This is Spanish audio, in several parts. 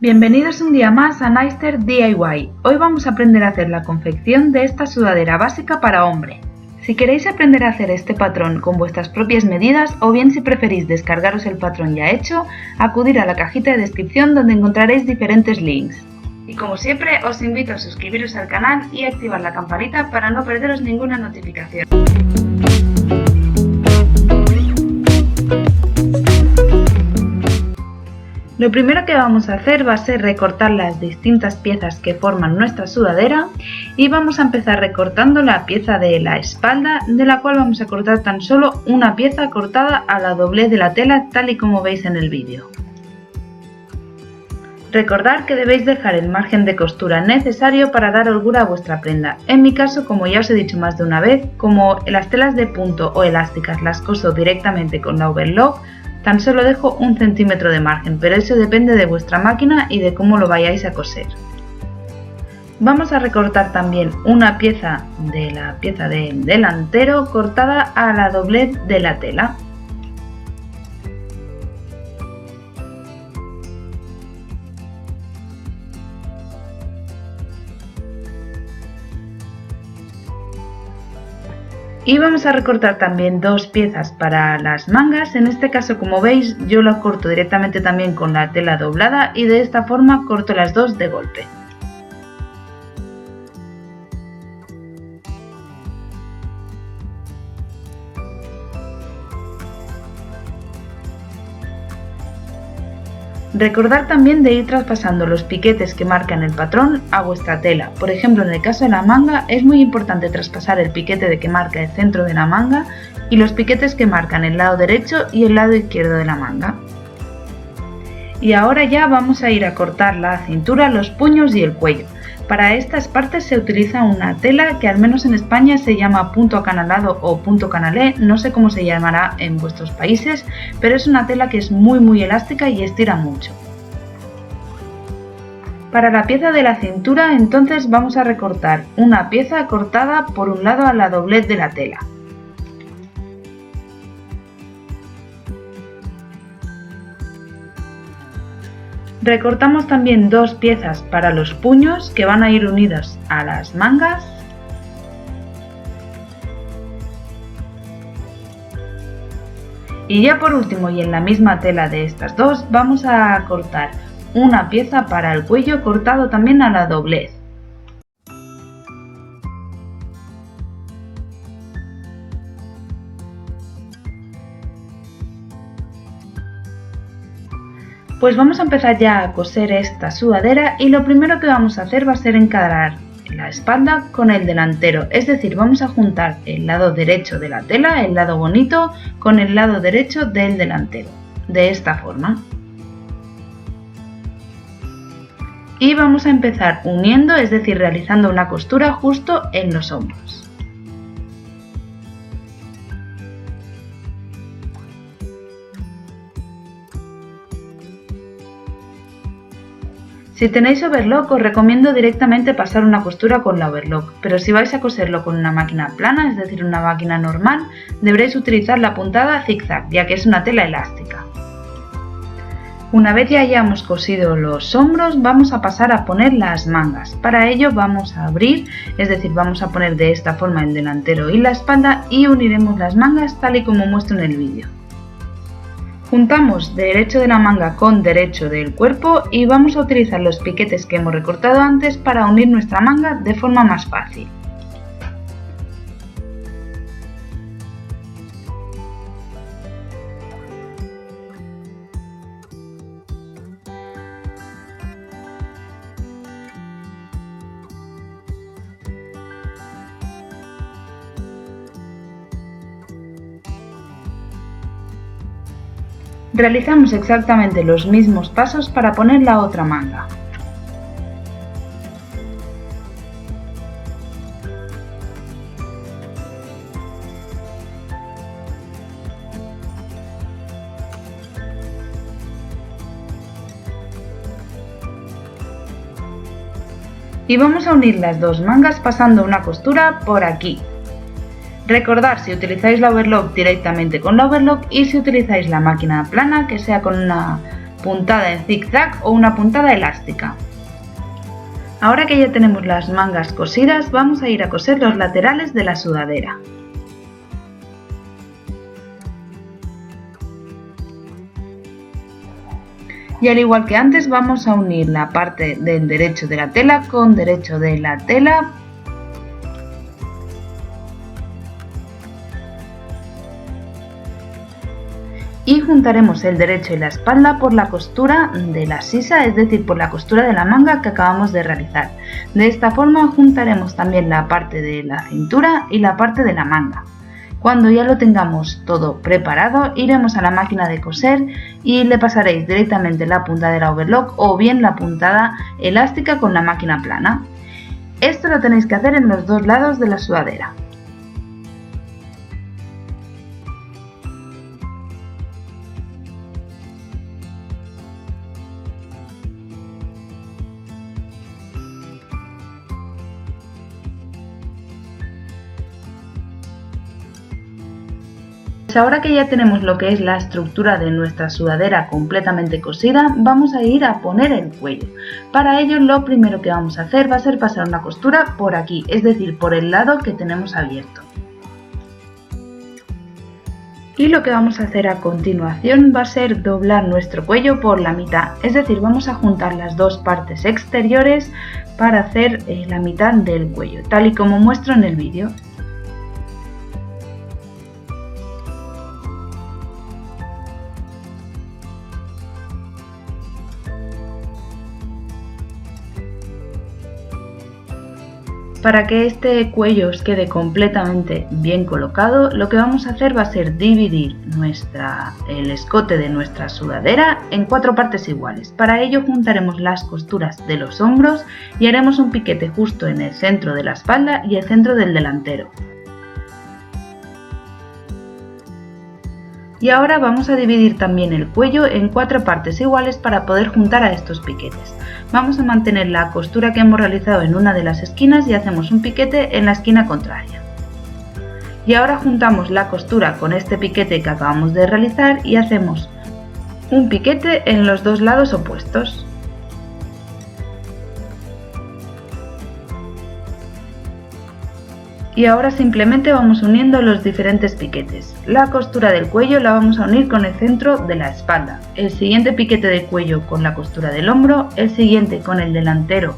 Bienvenidos un día más a Naister DIY. Hoy vamos a aprender a hacer la confección de esta sudadera básica para hombre. Si queréis aprender a hacer este patrón con vuestras propias medidas o bien si preferís descargaros el patrón ya hecho, acudir a la cajita de descripción donde encontraréis diferentes links. Y como siempre os invito a suscribiros al canal y activar la campanita para no perderos ninguna notificación. Lo primero que vamos a hacer va a ser recortar las distintas piezas que forman nuestra sudadera y vamos a empezar recortando la pieza de la espalda, de la cual vamos a cortar tan solo una pieza cortada a la doblez de la tela tal y como veis en el vídeo. Recordad que debéis dejar el margen de costura necesario para dar holgura a vuestra prenda. En mi caso, como ya os he dicho más de una vez, como las telas de punto o elásticas las coso directamente con la overlock, tan solo dejo 1 centímetro de margen, pero eso depende de vuestra máquina y de cómo lo vayáis a coser. Vamos a recortar también una pieza de la pieza del delantero cortada a la doblez de la tela. Y vamos a recortar también dos piezas para las mangas. En este caso, como veis, yo lo corto directamente también con la tela doblada y de esta forma corto las dos de golpe. Recordad también de ir traspasando los piquetes que marcan el patrón a vuestra tela. Por ejemplo, en el caso de la manga es muy importante traspasar el piquete que marca el centro de la manga y los piquetes que marcan el lado derecho y el lado izquierdo de la manga. Y ahora ya vamos a ir a cortar la cintura, los puños y el cuello. Para estas partes se utiliza una tela que al menos en España se llama punto acanalado o punto canalé, no sé cómo se llamará en vuestros países, pero es una tela que es muy elástica y estira mucho. Para la pieza de la cintura entonces vamos a recortar una pieza cortada por un lado a la doblez de la tela. Recortamos también dos piezas para los puños que van a ir unidas a las mangas. Y ya por último y en la misma tela de estas dos vamos a cortar una pieza para el cuello cortado también a la doblez. Pues vamos a empezar ya a coser esta sudadera y lo primero que vamos a hacer va a ser encadrar la espalda con el delantero, es decir, vamos a juntar el lado derecho de la tela, el lado bonito, con el lado derecho del delantero, de esta forma. Y vamos a empezar uniendo, es decir, realizando una costura justo en los hombros. Si tenéis overlock os recomiendo directamente pasar una costura con la overlock, pero si vais a coserlo con una máquina plana, es decir una máquina normal, deberéis utilizar la puntada zigzag, ya que es una tela elástica. Una vez ya hayamos cosido los hombros, vamos a pasar a poner las mangas. Para ello vamos a abrir, es decir, vamos a poner de esta forma el delantero y la espalda y uniremos las mangas tal y como muestro en el vídeo. Juntamos derecho de la manga con derecho del cuerpo y vamos a utilizar los piquetes que hemos recortado antes para unir nuestra manga de forma más fácil. Realizamos exactamente los mismos pasos para poner la otra manga. Y vamos a unir las dos mangas pasando una costura por aquí. Recordad, si utilizáis la overlock directamente con la overlock y si utilizáis la máquina plana que sea con una puntada en zigzag o una puntada elástica. Ahora que ya tenemos las mangas cosidas, vamos a ir a coser los laterales de la sudadera. Y al igual que antes vamos a unir la parte del derecho de la tela con derecho de la tela y juntaremos el derecho y la espalda por la costura de la sisa, es decir, por la costura de la manga que acabamos de realizar. De esta forma juntaremos también la parte de la cintura y la parte de la manga. Cuando ya lo tengamos todo preparado, iremos a la máquina de coser y le pasaréis directamente la punta de la overlock o bien la puntada elástica con la máquina plana. Esto lo tenéis que hacer en los dos lados de la sudadera. Ahora que ya tenemos lo que es la estructura de nuestra sudadera completamente cosida, vamos a ir a poner el cuello. Para ello lo primero que vamos a hacer va a ser pasar una costura por aquí, es decir, por el lado que tenemos abierto. Y lo que vamos a hacer a continuación va a ser doblar nuestro cuello por la mitad, es decir, vamos a juntar las dos partes exteriores para hacer la mitad del cuello, tal y como muestro en el vídeo. Para que este cuello os quede completamente bien colocado, lo que vamos a hacer va a ser dividir el escote de nuestra sudadera en 4 partes iguales. Para ello juntaremos las costuras de los hombros y haremos un piquete justo en el centro de la espalda y el centro del delantero. Y ahora vamos a dividir también el cuello en 4 partes iguales para poder juntar a estos piquetes. Vamos a mantener la costura que hemos realizado en una de las esquinas y hacemos un piquete en la esquina contraria. Y ahora juntamos la costura con este piquete que acabamos de realizar y hacemos un piquete en los dos lados opuestos. Y ahora simplemente vamos uniendo los diferentes piquetes. La costura del cuello la vamos a unir con el centro de la espalda, el siguiente piquete de cuello con la costura del hombro, el siguiente con el delantero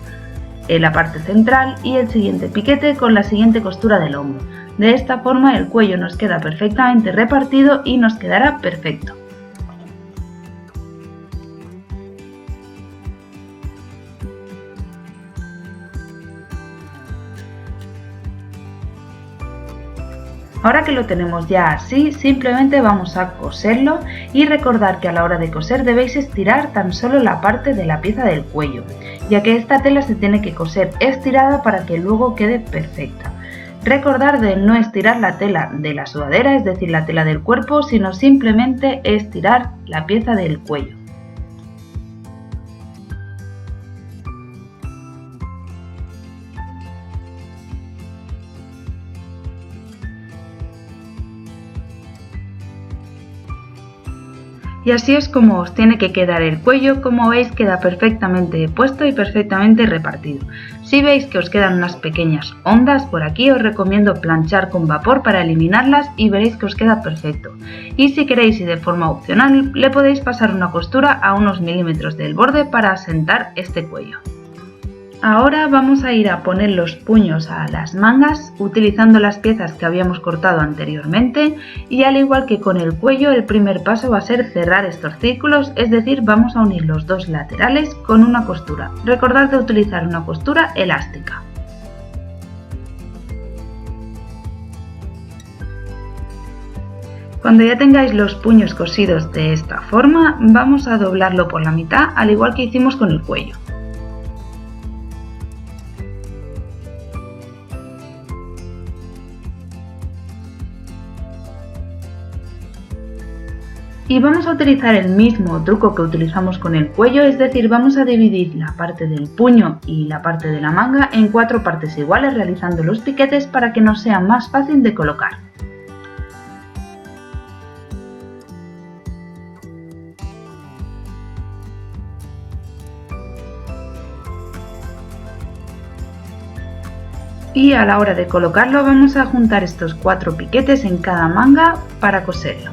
en la parte central y el siguiente piquete con la siguiente costura del hombro. De esta forma el cuello nos queda perfectamente repartido y nos quedará perfecto. Ahora que lo tenemos ya así, simplemente vamos a coserlo y recordar que a la hora de coser debéis estirar tan solo la parte de la pieza del cuello, ya que esta tela se tiene que coser estirada para que luego quede perfecta. Recordar de no estirar la tela de la sudadera, es decir, la tela del cuerpo, sino simplemente estirar la pieza del cuello. Y así es como os tiene que quedar el cuello. Como veis, queda perfectamente puesto y perfectamente repartido. Si veis que os quedan unas pequeñas ondas por aquí, os recomiendo planchar con vapor para eliminarlas y veréis que os queda perfecto. Y si queréis y de forma opcional, le podéis pasar una costura a unos milímetros del borde para asentar este cuello. Ahora vamos a ir a poner los puños a las mangas utilizando las piezas que habíamos cortado anteriormente y al igual que con el cuello, el primer paso va a ser cerrar estos círculos, es decir, vamos a unir los dos laterales con una costura. Recordad de utilizar una costura elástica. Cuando ya tengáis los puños cosidos de esta forma, vamos a doblarlo por la mitad, al igual que hicimos con el cuello. Y vamos a utilizar el mismo truco que utilizamos con el cuello, es decir, vamos a dividir la parte del puño y la parte de la manga en 4 partes iguales, realizando los piquetes para que nos sea más fácil de colocar. Y a la hora de colocarlo vamos a juntar estos 4 piquetes en cada manga para coserlo.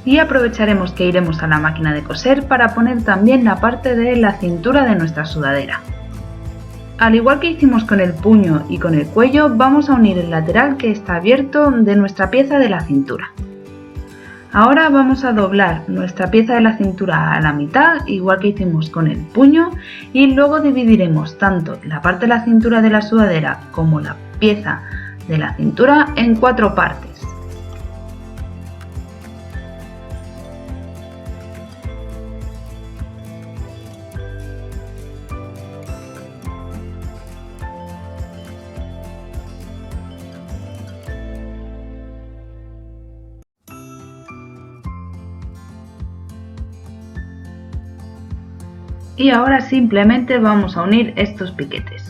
Y aprovecharemos que iremos a la máquina de coser para poner también la parte de la cintura de nuestra sudadera. Al igual que hicimos con el puño y con el cuello, vamos a unir el lateral que está abierto de nuestra pieza de la cintura. Ahora vamos a doblar nuestra pieza de la cintura a la mitad, igual que hicimos con el puño, y luego dividiremos tanto la parte de la cintura de la sudadera como la pieza de la cintura en 4 partes. Y ahora simplemente vamos a unir estos piquetes.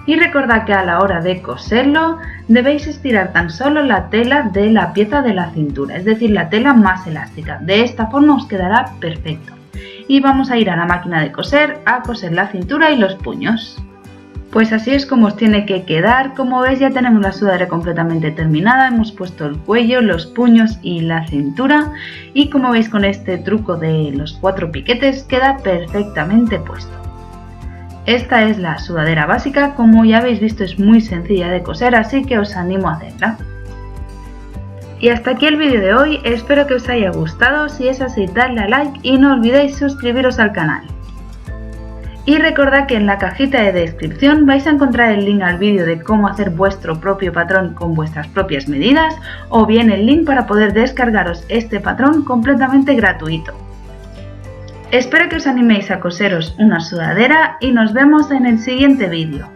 Y recordad que a la hora de coserlo debéis estirar tan solo la tela de la pieza de la cintura, es decir, la tela más elástica. De esta forma os quedará perfecto. Y vamos a ir a la máquina de coser a coser la cintura y los puños. Pues así es como os tiene que quedar. Como veis, ya tenemos la sudadera completamente terminada, hemos puesto el cuello, los puños y la cintura, y como veis con este truco de los 4 piquetes queda perfectamente puesto. Esta es la sudadera básica, como ya habéis visto es muy sencilla de coser, así que os animo a hacerla. Y hasta aquí el vídeo de hoy, espero que os haya gustado. Si es así, dadle a like y no olvidéis suscribiros al canal. Y recordad que en la cajita de descripción vais a encontrar el link al vídeo de cómo hacer vuestro propio patrón con vuestras propias medidas, o bien el link para poder descargaros este patrón completamente gratuito. Espero que os animéis a coseros una sudadera y nos vemos en el siguiente vídeo.